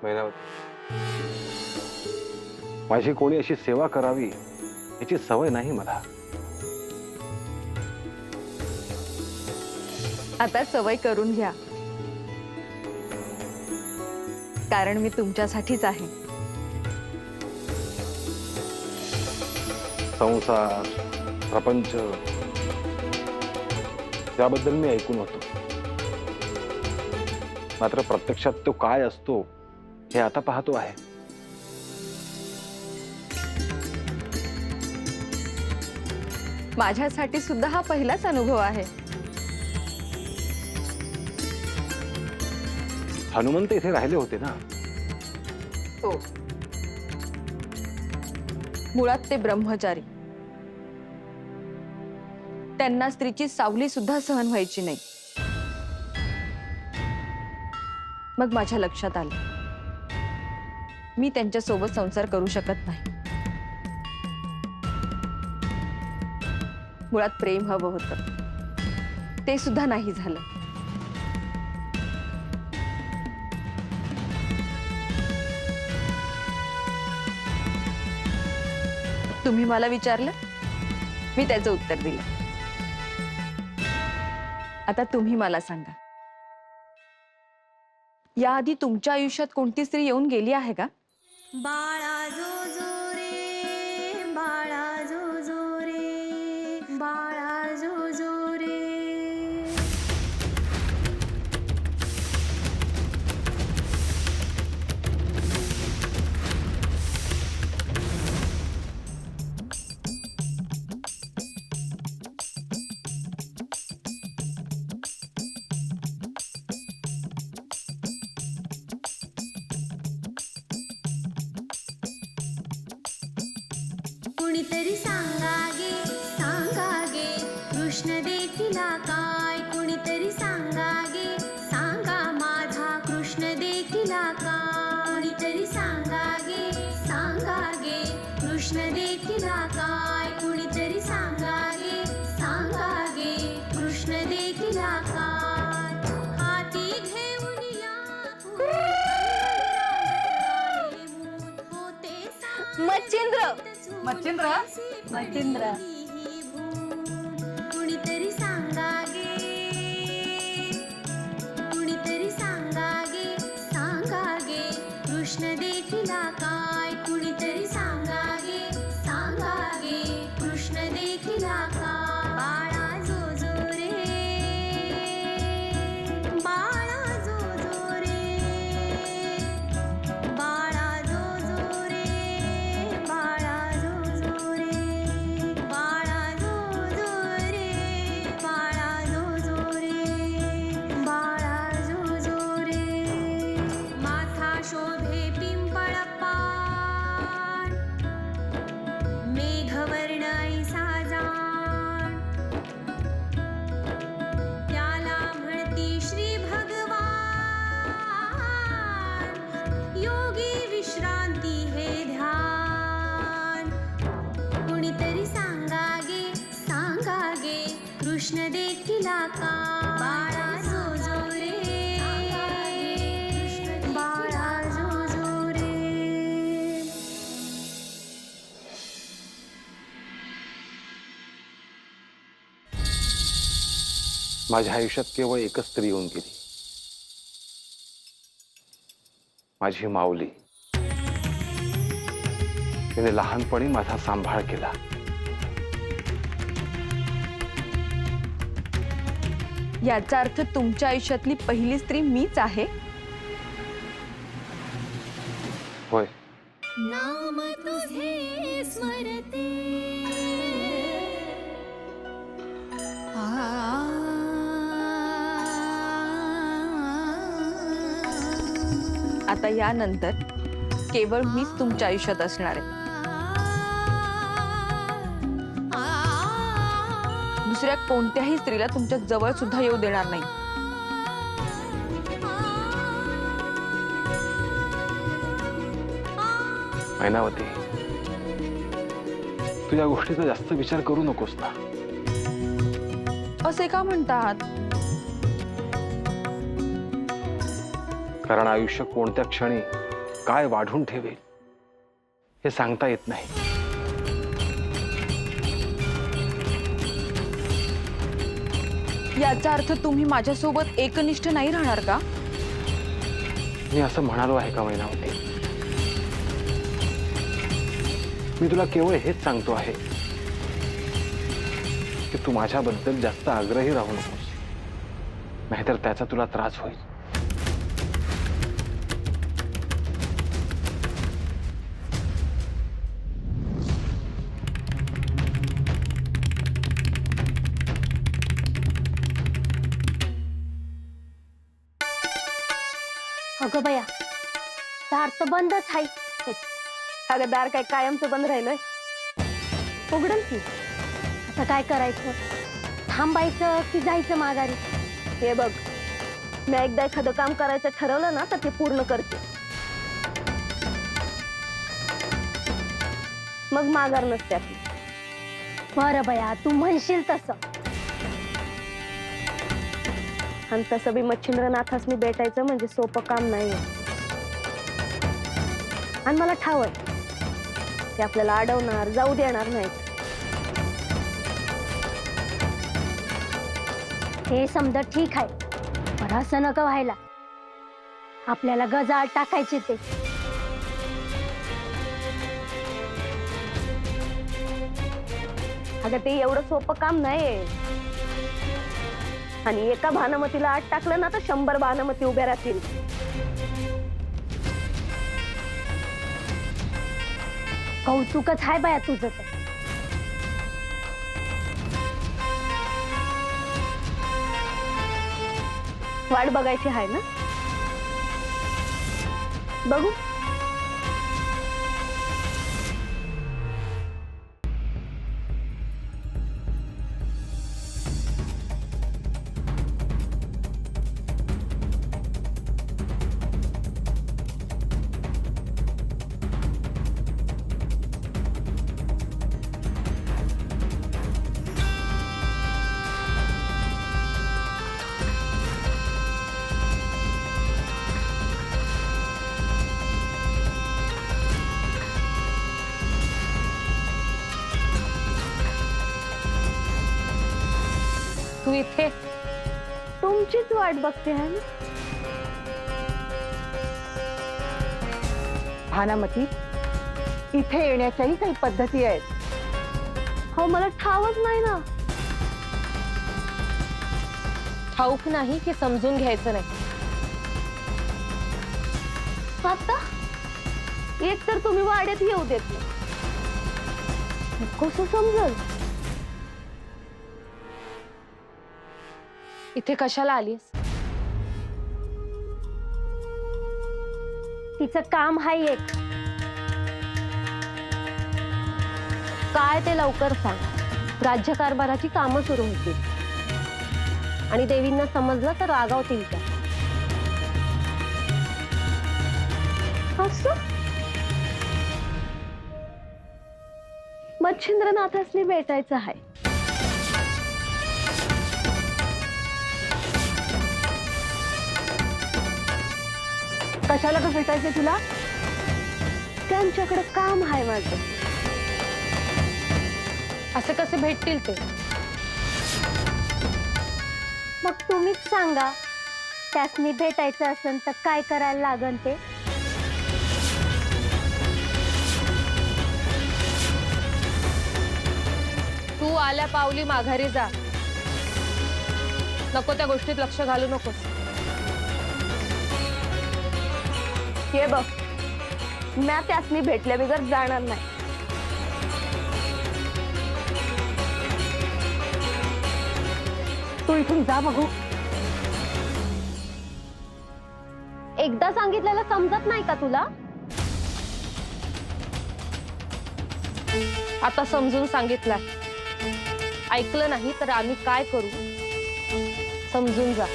मैनावती, माझी कोणी अशी सेवा करावी याची सवय नाही मला. आता सवय करून घ्या, कारण मी तुमच्यासाठीच आहे. संसार, प्रपंच त्याबद्दल मी ऐकून होतो, मात्र प्रत्यक्षात तो काय असतो हे आता पाहतो आहे. माझ्यासाठी सुद्धा हा पहिलाच अनुभव आहे. हनुमंत इथे राहिले होते ना? हो, मुळात ते ब्रह्मचारी. त्यांना स्त्रीची सावली सुद्धा सहन व्हायची नाही. मग माझ्या लक्षात आलं, मी त्यांच्या सोबत संसार करू शकत नाही. मुळात प्रेम हवं होतं, ते सुद्धा नाही झालं. तुम्ही मला विचारलं, मी त्याचं उत्तर दिलं. आता तुम्ही मला सांगा, याआधी तुमच्या आयुष्यात कोणती स्त्री येऊन गेली आहे का? बाळा जो जो रे, बाळा जो जो रे, बाळा जो जो रे. कुणीतरी सांगा गे कृष्ण देखिला काय. कुणीतरी सांगा माझा कृष्ण देखिला काय. कुणीतरी सांगा गे कृष्ण देखिला काय. कुणीतरी सांगा गे कृष्ण देखिला काय. हाती घेऊन या मच्छिंद्र, मच्छिंद्र मच्छिंद्र. कुणीतरी सांगा गे कृष्ण देखिला काय. कुणीतरी सांगा गे कृष्ण देखिला काय. बाळा जो जो रे, बाळा जो जो रे, बाळा जो जो रे, बाळा जो जो रे, बाळा जो जो रे, बाळा जो जो रे, बाळा जो जो रे. माथा शोभे पिंपळ पान, मेघवर्ण ऐसा जाण. त्याला म्हणती श्री भगवान, योगी विश्रांती हे ध्यान. कुणीतरी सांगा गे कृष्ण देखिला का. बाळा जो जो रे, बाळा जो जो रे. माझ्या आयुष्यात केवळ एकच स्त्री येऊन गेली, माझी माऊली. तिने लहानपणी माझा सांभाळ केला. याचा अर्थ तुमच्या आयुष्यातली पहिली स्त्री मीच आहे? होय. नाम तुझे स्मरते, आता यानंतर केवळ मीच तुमच्या आयुष्यात असणार आहे. दुसऱ्या कोणत्याही स्त्रीला तुमच्या जवळ सुद्धा येऊ देणार नाही. मैनावती, तू या गोष्टीचा जास्त विचार करू नकोस ना. असे का म्हणतात? कारण आयुष्य कोणत्या क्षणी काय वाढून ठेवेल हे सांगता येत नाही. याचा अर्थ तुम्ही माझ्यासोबत एकनिष्ठ नाही राहणार का? मी असं म्हणालो आहे का मैनावती? मी तुला केवळ हेच सांगतो आहे की तू माझ्याबद्दल जास्त आग्रही राहू नकोस, नाहीतर त्याचा तुला त्रास होईल. अगं बया, दार तर बंदच आहे. अगं दार काय कायमचं बंद राहिलंय? उघडल की. आता काय करायचं? थांबायचं की जायचं माघारी? हे बघ, मी एकदा एखादं काम करायचं ठरवलं ना तर ते पूर्ण करते, मग माघार नसते आपली. बरं बया, तू म्हणशील तसं. आणि तसं बी मच्छिंद्रनाथासनी भेटायचं म्हणजे सोपं काम नाही. आणि मला ठाव आहे ते आपल्याला अडवणार, जाऊ देणार नाही. हे समजा ठीक आहे, पण असं नका व्हायला. आपल्याला गजाआड टाकायचे ते. अगं ते एवढं सोपं काम नाहीये. आणि एका भानुमतीला आत टाकलं ना तर 100 भानुमती उभ्या राहतील. कौतुकच आहे बाया तुझं ते. वाट बघायची आहे ना? बघू. तू इथे तुमचीच वाट बघते आहे ना. भानामती, इथे येण्याच्याही काही पद्धती आहेत. हो, मला ठावच नाही ना. ठाऊक नाही की समजून घ्यायचं नाही. आता एक तर तुम्ही वाड्यात येऊ देत नाही, कसं समजल? इथे कशाला आलीस? तिचं काम आहे एक. काय ते लवकर सांग. राज्यकारभाराची कामं सुरू होतील आणि देवींना समजलं तर रागावतील त्या. असं मच्छिंद्रनाथासनी भेटायचं आहे. कशाला का भेटायचं तुला? त्यांच्याकडे काम आहे माझं. असे कसे भेटतील ते? मग तुम्हीच सांगा, त्यासनी भेटायचं असेल तर काय करायला लागन ते? तू आल्या पावली माघारी जा. नको त्या गोष्टीत लक्ष घालू नकोस. हे बघ, मी त्यासनी भेटल्या बिगर जाणार नाही. तू इथून जा बघू. एकदा सांगितलेलं समजत नाही का तुला? आता समजून सांगितलं. ऐकलं नाही तर आम्ही काय करू? समजून जा.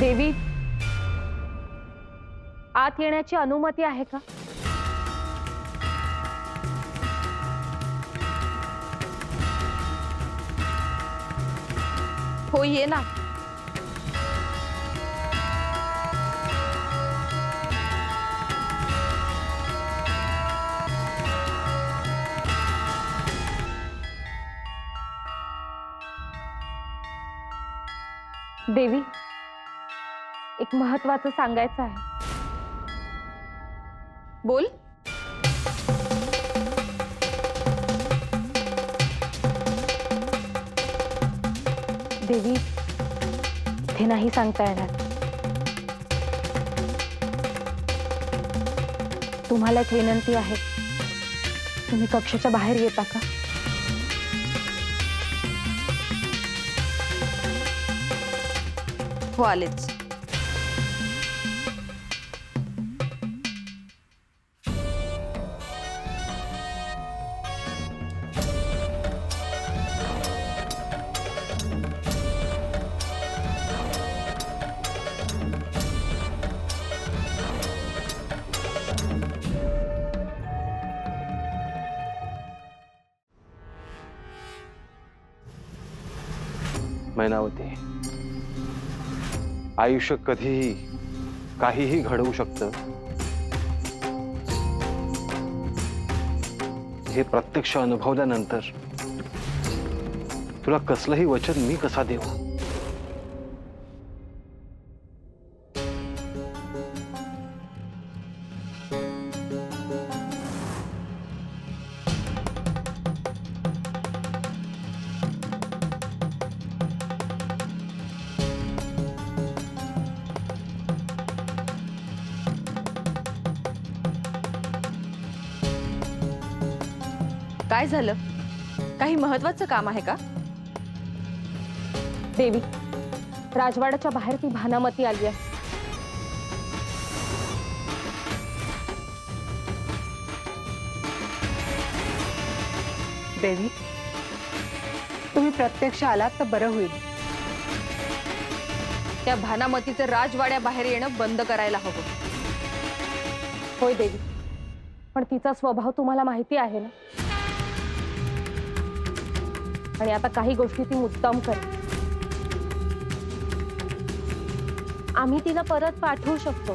देवी, आत येण्याची अनुमती आहे का? हो, ये ना. देवी, एक महत्वाचं सांगायचं आहे. बोल. देवी, इथे नाही सांगता येणार. तुम्हाला एक विनंती आहे. तुम्ही कक्षाच्या बाहेर येता का? हो, आलेच. मैनावती, आयुष्य कधीही काहीही घडवू शकतं हे प्रत्यक्ष अनुभवल्यानंतर तुला कसलंही वचन मी कसा देऊ? काय झालं? काही महत्वाचं काम आहे का? देवी, राजवाड्याच्या बाहेर ती भानामती आली आहे. देवी, तुम्ही प्रत्यक्ष आलात तर बरं होईल. त्या भानामतीचं राजवाड्याबाहेर येणं बंद करायला हवं. होय देवी, पण तिचा स्वभाव तुम्हाला माहिती आहे ना. आणि आता काही गोष्टी ती मुद्दाम करेल. आम्ही तिला परत पाठवू शकतो,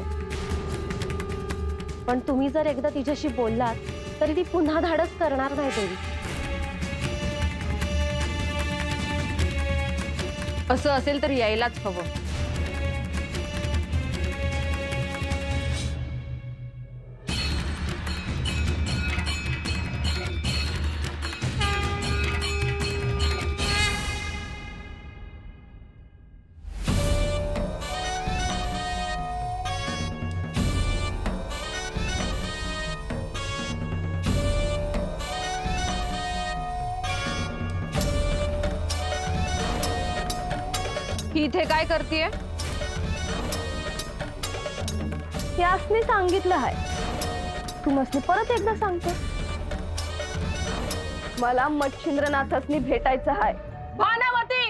पण तुम्ही जर एकदा तिच्याशी बोललात तरी ती पुन्हा धाडस करणार नाही देवी. असं असेल तर यायलाच हवं. ही इथे काय करतेय? यासने सांगितलं आहे. तुम्हाला परत एकदा सांगते. मला मच्छिंद्रनाथासनी भेटायचं आहे. भानामती!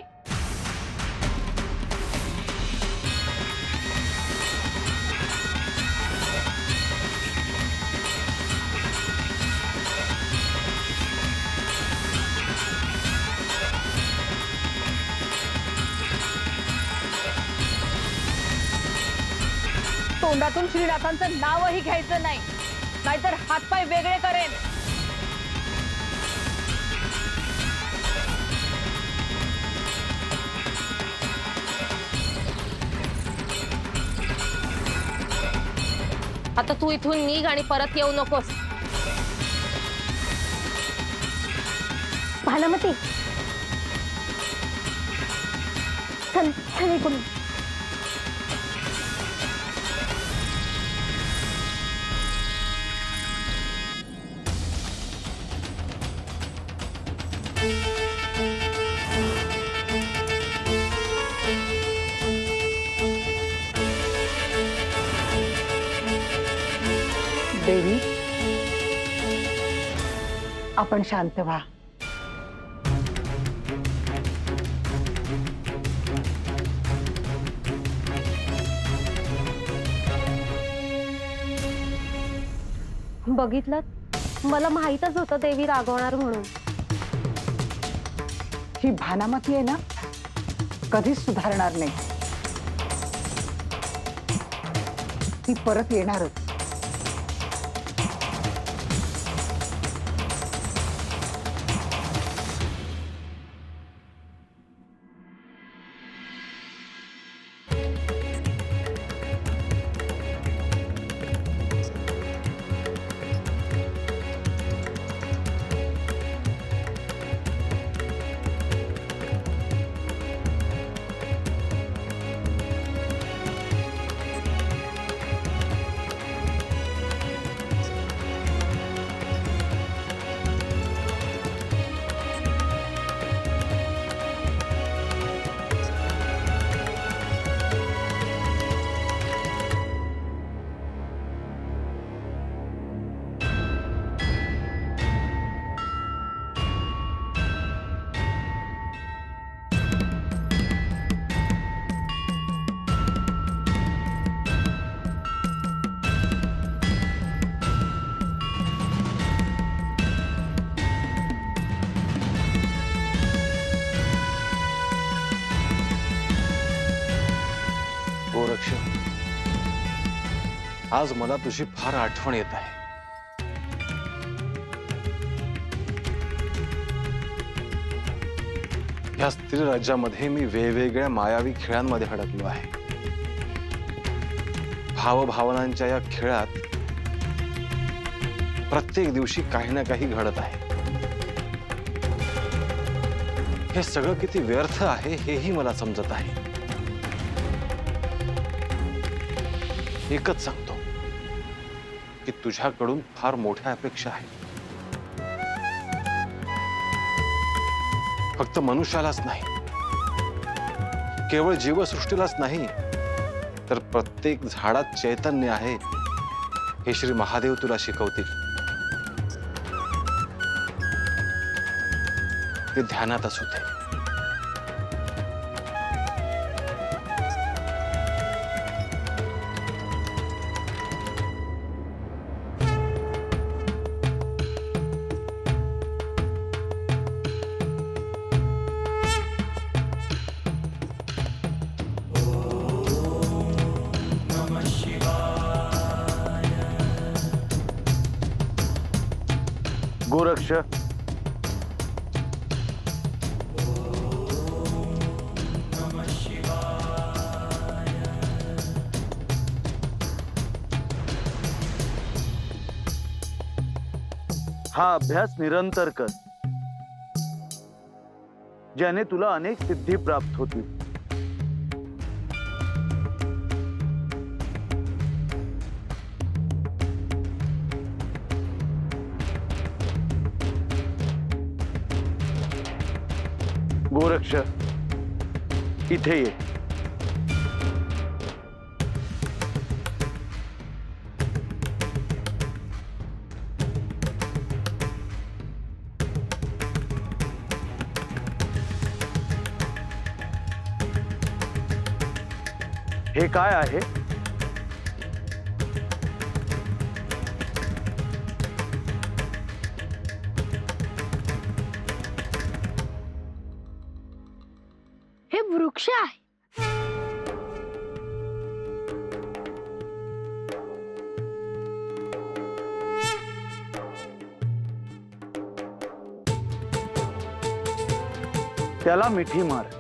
तोंडातून श्रीनाथांचं नावही घ्यायचं नाही, नाहीतर हातपाय वेगळे करेन. आता तू इथून निघ आणि परत येऊ नकोस. भानामती, चल चल इकडून. देवी, आपण शांत व्हा. बघितलं, मला माहीतच होतं देवी रागवणार म्हणून. ही भानामती आहे ना, कधीच सुधारणार नाही. ती परत येणारच. गोरक्ष, आज मला तुझी फार आठवण येत आहे. या स्त्री राज्यामध्ये मी वेगवेगळ्या मायावी खेळांमध्ये अडकलो आहे. भावभावनांच्या या खेळात प्रत्येक दिवशी काही ना काही घडत आहे. हे सगळं किती व्यर्थ आहे हेही मला समजत आहे. एकच सांगतो की तुझ्याकडून फार मोठ्या अपेक्षा आहेत. फक्त मनुष्यालाच नाही, केवळ जीवसृष्टीलाच नाही, तर प्रत्येक झाडात चैतन्य आहे हे श्री महादेव तुला शिकवतील. ते ध्यानात असू दे. गोरक्ष, हा अभ्यास निरंतर कर, ज्याने तुला अनेक सिद्धी प्राप्त होतील. गोरक्ष, इथे ये. हे काय आहे? हे वृक्ष आहे. त्याला मिठी मार.